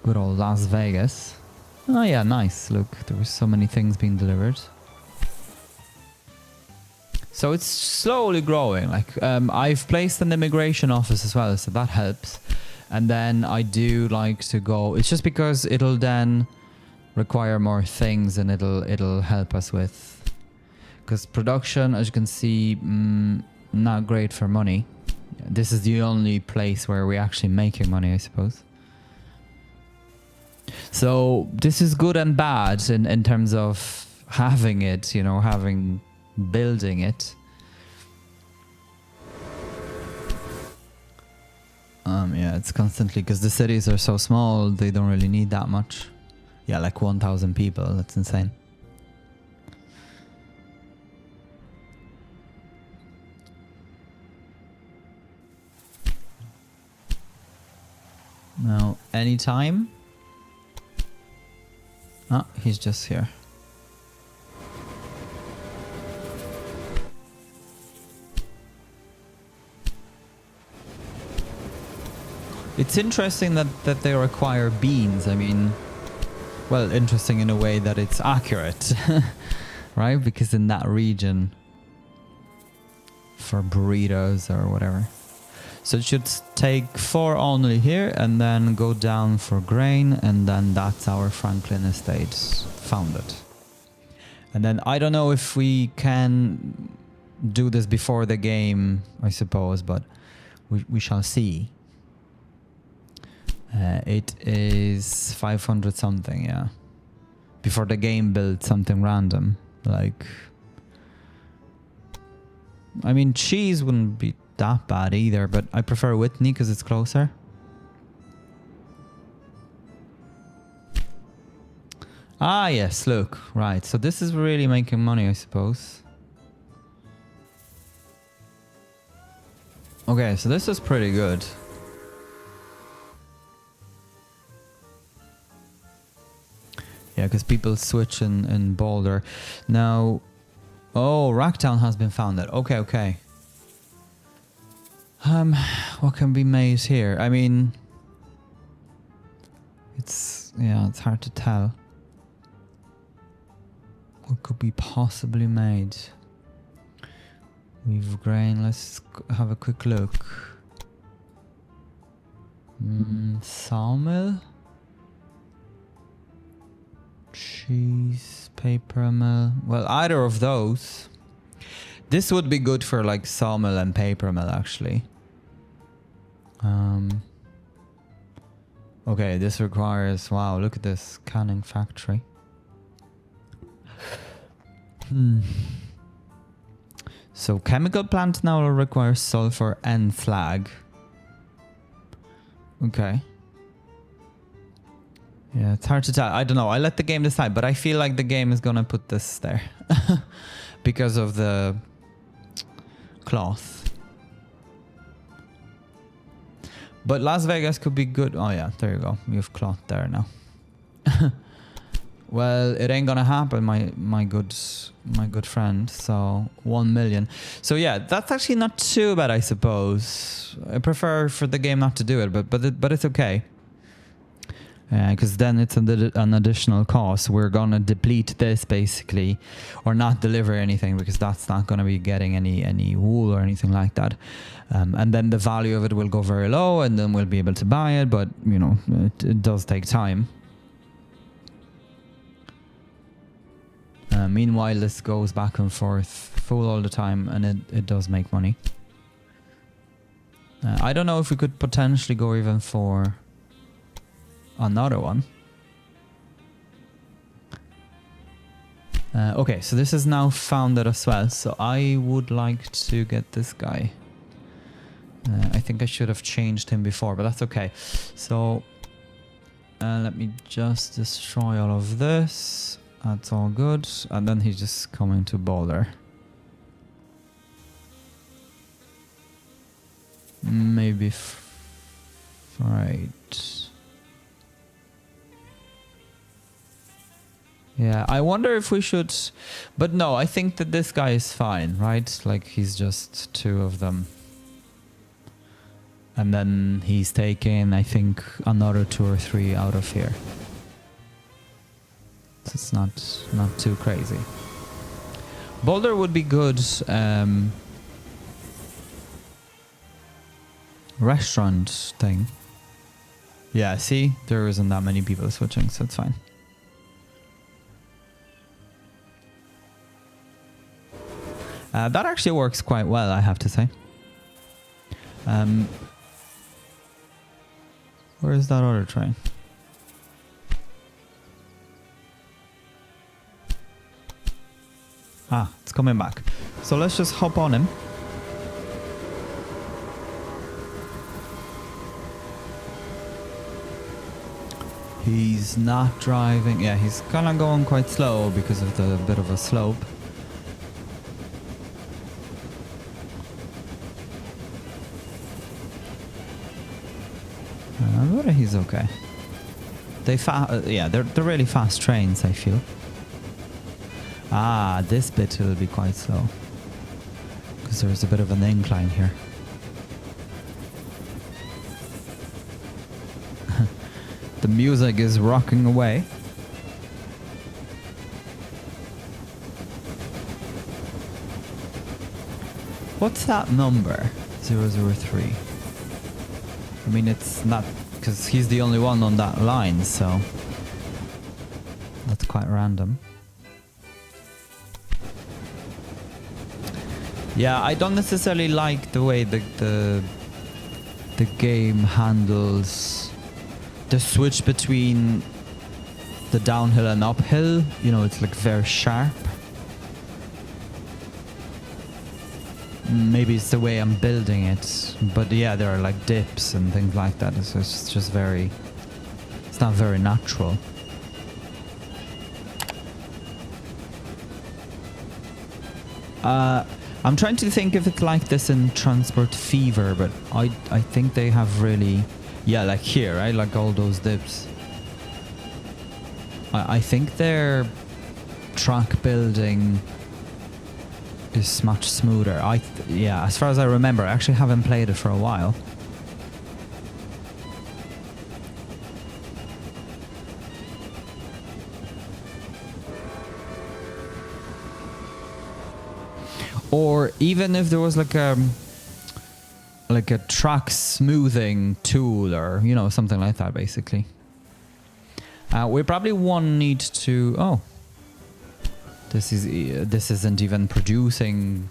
Good old Las Vegas. Oh yeah, nice. Look, there were so many things being delivered. So it's slowly growing. Like I've placed an immigration office as well, so that helps. And then I do like to go. It's just because it'll then require more things, and it'll help us with. Because production, as you can see, not great for money. This is the only place where we're actually making money, I suppose. So this is good and bad in terms of having it, you know, building it. Yeah, it's constantly, because the cities are so small, they don't really need that much. Yeah, like 1,000 people, that's insane. Now, anytime. Ah, he's just here. It's interesting that they require beans. I mean, well, interesting in a way that it's accurate, right? Because in that region, for burritos or whatever. So it should take 4 only here and then go down for grain, and then that's our Franklin estate founded. And then I don't know if we can do this before the game, I suppose, but we shall see. It is 500 something, yeah. Before the game builds something random. Like, I mean, cheese wouldn't be that bad either, but I prefer Whitney because it's closer. Ah, yes, look. Right, so this is really making money, I suppose. Okay, so this is pretty good. Yeah, because people switch in Boulder. Now, oh, Racktown has been founded. Okay, okay. What can be made here? I mean, it's hard to tell. What could be possibly made? We've grain. Let's have a quick look. Sawmill? Cheese, paper mill. Well, either of those. This would be good for like sawmill and paper mill, actually. Okay, this requires... Wow, look at this canning factory. So chemical plant now will require sulfur and slag. Okay. Yeah, it's hard to tell. I don't know. I let the game decide, but I feel like the game is gonna put this there because of the cloth. But Las Vegas could be good. Oh yeah, there you go. We have cloth there now. Well, it ain't gonna happen, my good friend. So 1 million. So yeah, that's actually not too bad, I suppose. I prefer for the game not to do it, but it's okay. Because then it's an additional cost. We're gonna deplete this basically, or not deliver anything, because that's not gonna be getting any wool or anything like that. And then the value of it will go very low, and then we'll be able to buy it. But you know, it does take time. Meanwhile, this goes back and forth full all the time, and it does make money. I don't know if we could potentially go even for another one. Okay, so this is now founded as well. So I would like to get this guy. I think I should have changed him before, but that's okay. So let me just destroy all of this. That's all good. And then he's just coming to Boulder. Maybe right. Yeah, I wonder if we should... But no, I think that this guy is fine, right? Like, he's just two of them. And then he's taking, I think, another 2 or 3 out of here. So it's not too crazy. Boulder would be good. Restaurant thing. Yeah, see? There isn't that many people switching, so it's fine. That actually works quite well, I have to say. Where is that other train? Ah, it's coming back. So let's just hop on him. He's not driving. Yeah, he's kind of going quite slow because of the bit of a slope. But he's okay. They're really fast trains, I feel. Ah, this bit will be quite slow because there's a bit of an incline here. The music is rocking away. What's that number? 003. I mean, it's not, because he's the only one on that line, so that's quite random. Yeah, I don't necessarily like the way the game handles the switch between the downhill and uphill. You know, it's like very sharp. Maybe it's the way I'm building it, but yeah, there are like dips and things like that. So it's just very, it's not very natural. I'm trying to think if it's like this in Transport Fever, but I think they have really, yeah, like here, right? Like all those dips. I think their track building is much smoother. Yeah, as far as I remember, I actually haven't played it for a while. Or even if there was like a track smoothing tool, or you know, something like that, basically. We probably won't need to. Oh, this isn't even producing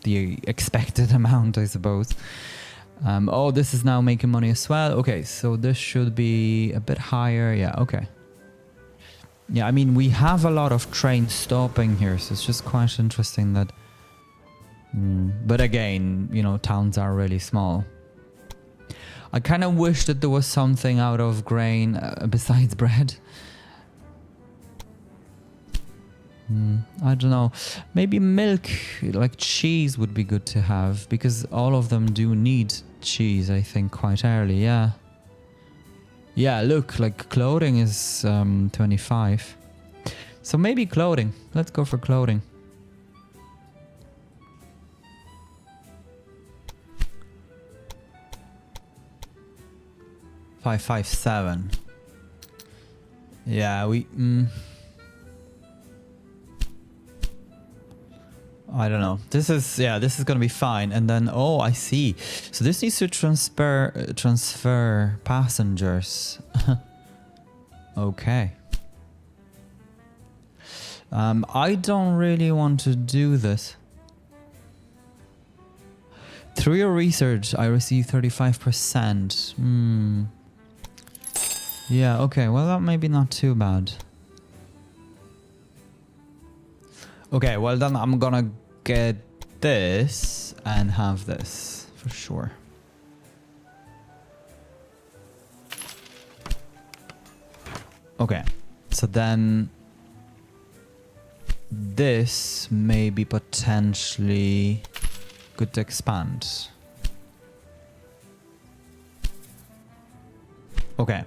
the expected amount, I suppose. Oh, this is now making money as well. Okay, so this should be a bit higher. Yeah, okay. Yeah, I mean, we have a lot of trains stopping here, so it's just quite interesting that. But again, you know, towns are really small. I kind of wish that there was something out of grain besides bread. I don't know. Maybe milk, like cheese would be good to have, because all of them do need cheese, I think, quite early, yeah. Yeah, look, like clothing is 25. So maybe clothing. Let's go for clothing. $557. Yeah, we. I don't know. This is gonna be fine. And then, oh, I see. So this needs to transfer passengers. Okay. I don't really want to do this. Through your research, I received 35%. Yeah, okay. Well, that may be not too bad. Okay, well then I'm gonna get this and have this for sure. Okay, so then this may be potentially good to expand. Okay.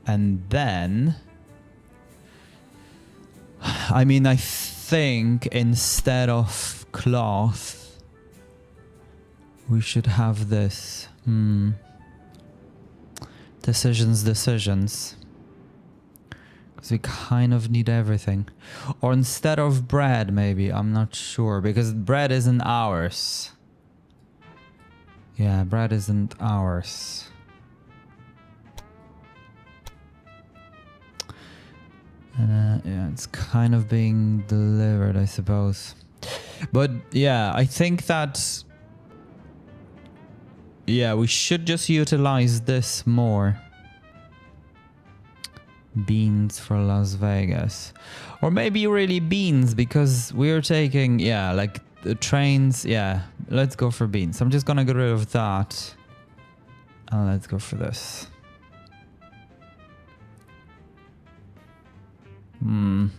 And then, I mean, I think instead of cloth, we should have this. Decisions. Because we kind of need everything. Or instead of bread, maybe. I'm not sure. Because bread isn't ours. Yeah, bread isn't ours. Yeah, it's kind of being delivered, I suppose. But yeah, I think that... Yeah, we should just utilize this more. Beans for Las Vegas. Or maybe really beans, because we're taking... Yeah, like the trains... Yeah, let's go for beans. I'm just gonna get rid of that. And let's go for this.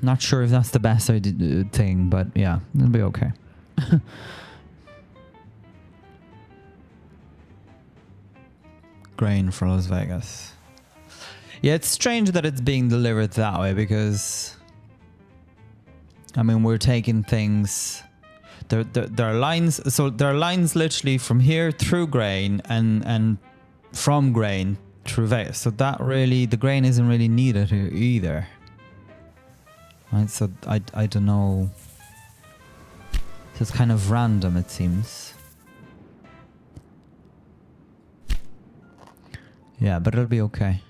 Not sure if that's the best thing, but yeah, it'll be okay. Grain for Las Vegas. Yeah, it's strange that it's being delivered that way, because I mean, we're taking things. There are lines. So there are lines literally from here through grain and from grain through Vegas. So that really, the grain isn't really needed here either. Right, so I don't know. So it's kind of random, it seems. Yeah, but it'll be okay.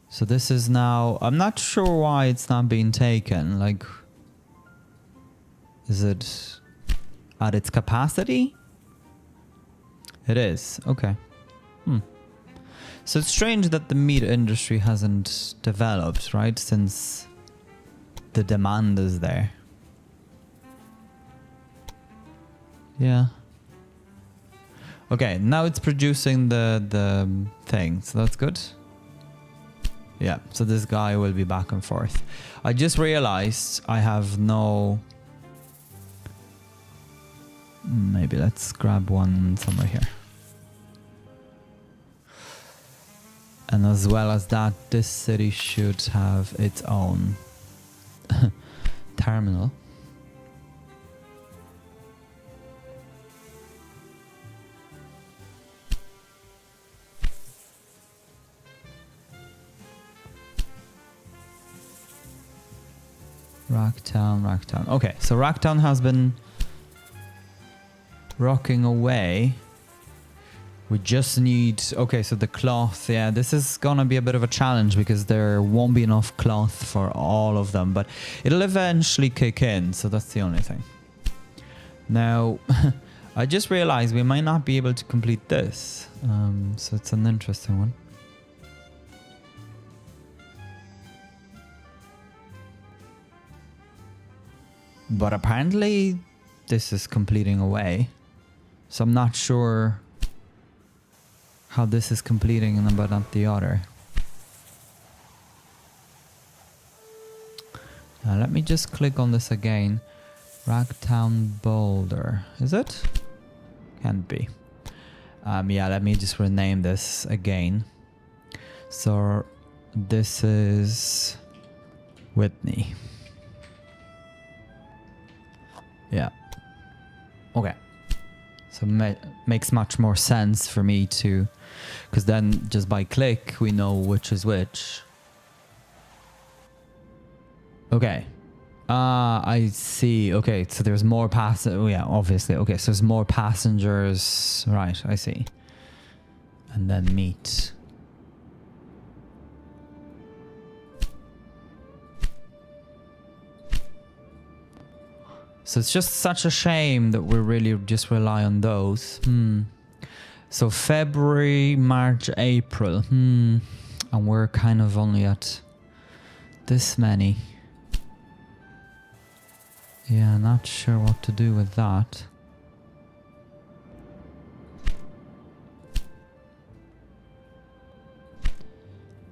So this is now... I'm not sure why it's not being taken. Like... Is it... At its capacity? It is. Okay. So it's strange that the meat industry hasn't developed, right? Since the demand is there. Yeah. Okay, now it's producing the thing, so that's good. Yeah, so this guy will be back and forth. I just realized I have no... Maybe let's grab one somewhere here. And as well as that, this city should have its own terminal. Racktown. Okay, so Racktown has been rocking away. We just need... Okay, so the cloth, yeah, this is gonna be a bit of a challenge because there won't be enough cloth for all of them, but it'll eventually kick in, so that's the only thing. Now, I just realized we might not be able to complete this, so it's an interesting one. But apparently this is completing away, so I'm not sure how this is completing and but not the other. Now let me just click on this again. Racktown Boulder, is it? Can't be. Yeah, let me just rename this again. So this is Whitney. Yeah. Okay. So makes much more sense for me to, because then just by click we know which is which. Okay. I see. Okay, so there's more yeah, obviously. Okay, so there's more passengers. Right, I see. And then meat. So it's just such a shame that we really just rely on those. So February, March, April. And we're kind of only at this many. Yeah, not sure what to do with that.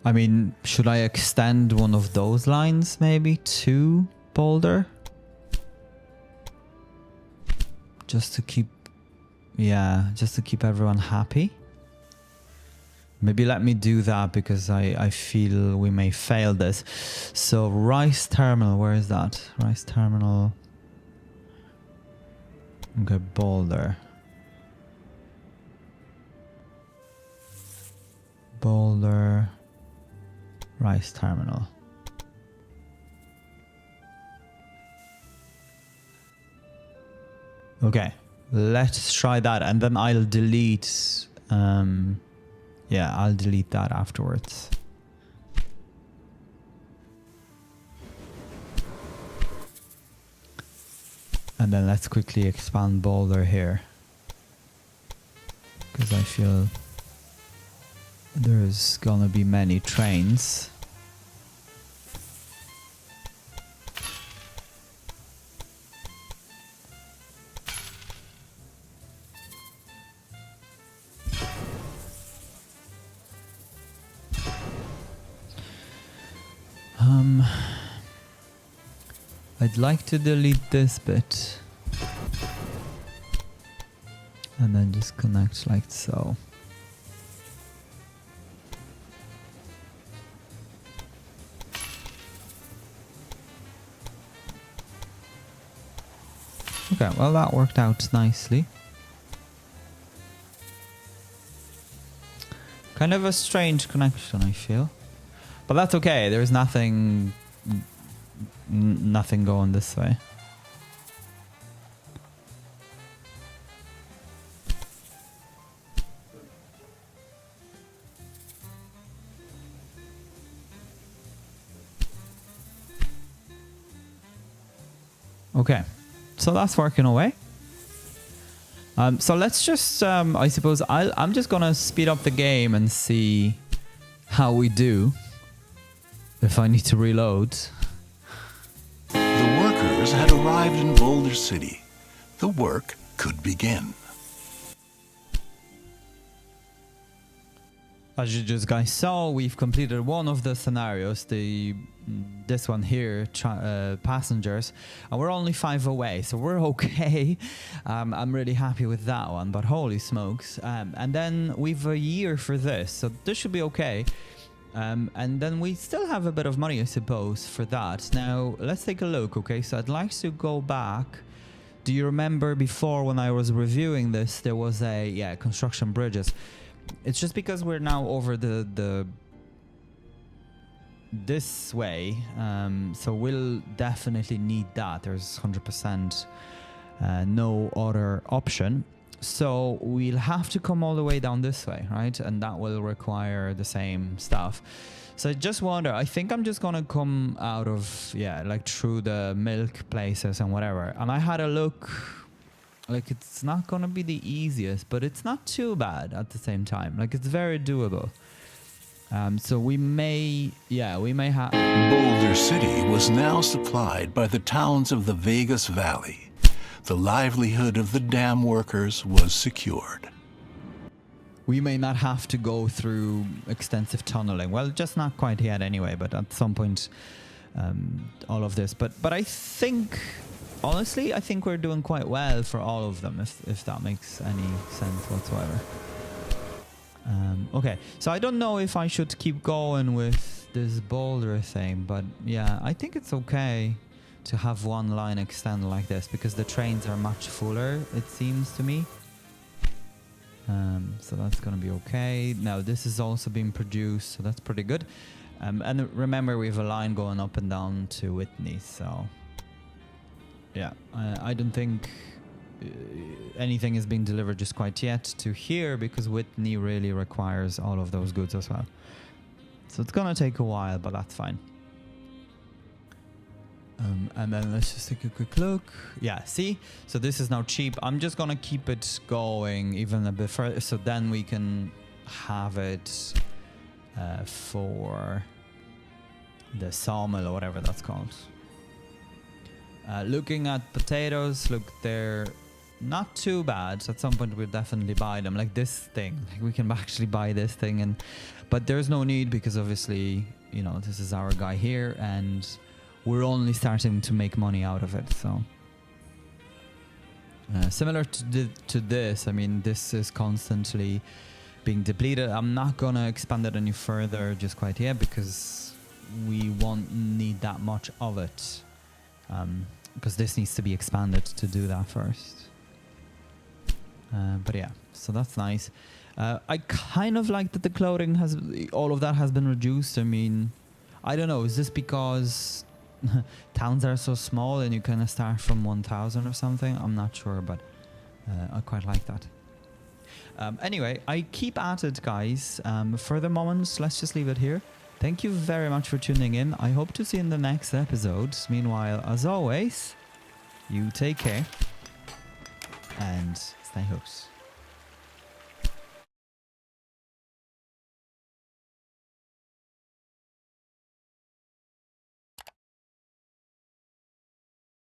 I mean, should I extend one of those lines maybe to Boulder? Just to keep, yeah, just to keep everyone happy. Maybe let me do that because I feel we may fail this. So Rice Terminal, where is that? Rice Terminal. Okay, Boulder. Boulder. Rice Terminal. Okay, let's try that and then I'll delete, yeah, I'll delete that afterwards. And then let's quickly expand Boulder here. Because I feel there's gonna be many trains. I'd like to delete this bit and then just connect like so. Okay, well that worked out nicely. Kind of a strange connection, I feel. But that's okay, there's nothing going this way. Okay, so that's working away. So let's just, I suppose, I'm just going to speed up the game and see how we do. If I need to reload. The workers had arrived in Boulder City. The work could begin. As you just guys saw, we've completed one of the scenarios, this one here, passengers, and we're only 5 away, so we're okay. I'm really happy with that one, but holy smokes. And then we've a year for this, so this should be okay. And then we still have a bit of money, I suppose, for that. Now, let's take a look, okay? So I'd like to go back. Do you remember before when I was reviewing this, there was a, construction bridges. It's just because we're now over this way, so we'll definitely need that. There's 100% no other option. So we'll have to come all the way down this way, right? And that will require the same stuff. So I just wonder, I think I'm just gonna come out of, like through the milk places and whatever. And I had a look, like it's not gonna be the easiest, but it's not too bad at the same time. Like it's very doable. So we may have... Boulder City was now supplied by the towns of the Vegas Valley. The livelihood of the dam workers was secured. We may not have to go through extensive tunneling. Well, just not quite yet anyway, but at some point, all of this. But I think, honestly, I think we're doing quite well for all of them, if that makes any sense whatsoever. Okay, so I don't know if I should keep going with this boulder thing, but yeah, I think it's okay to have one line extend like this because the trains are much fuller, it seems to me. So that's gonna be okay. Now this is also being produced, so that's pretty good. And remember, we have a line going up and down to Whitney, so yeah, I don't think anything is being delivered just quite yet to here because Whitney really requires all of those goods as well. So it's gonna take a while, but that's fine. And then let's just take a quick look. Yeah, see? So this is now cheap. I'm just gonna keep it going even a bit further, so then we can have it for the sawmill or whatever that's called. Looking at potatoes, look, they're not too bad. So at some point we'll definitely buy them. Like this thing, like we can actually buy this thing, but there's no need because obviously, you know, this is our guy here and we're only starting to make money out of it. So similar to this, I mean, this is constantly being depleted. I'm not gonna expand it any further just quite yet because we won't need that much of it, because this needs to be expanded to do that first. But yeah, so that's nice. I kind of like that the clothing has, all of that has been reduced. I mean, I don't know, is this because towns are so small and you kind of start from 1,000 or something? I'm not sure, but I quite like that. Anyway, I keep at it, guys. For the moment, let's just leave it here. Thank you very much for tuning in. I hope to see you in the next episode. Meanwhile, as always, you take care and stay hooked.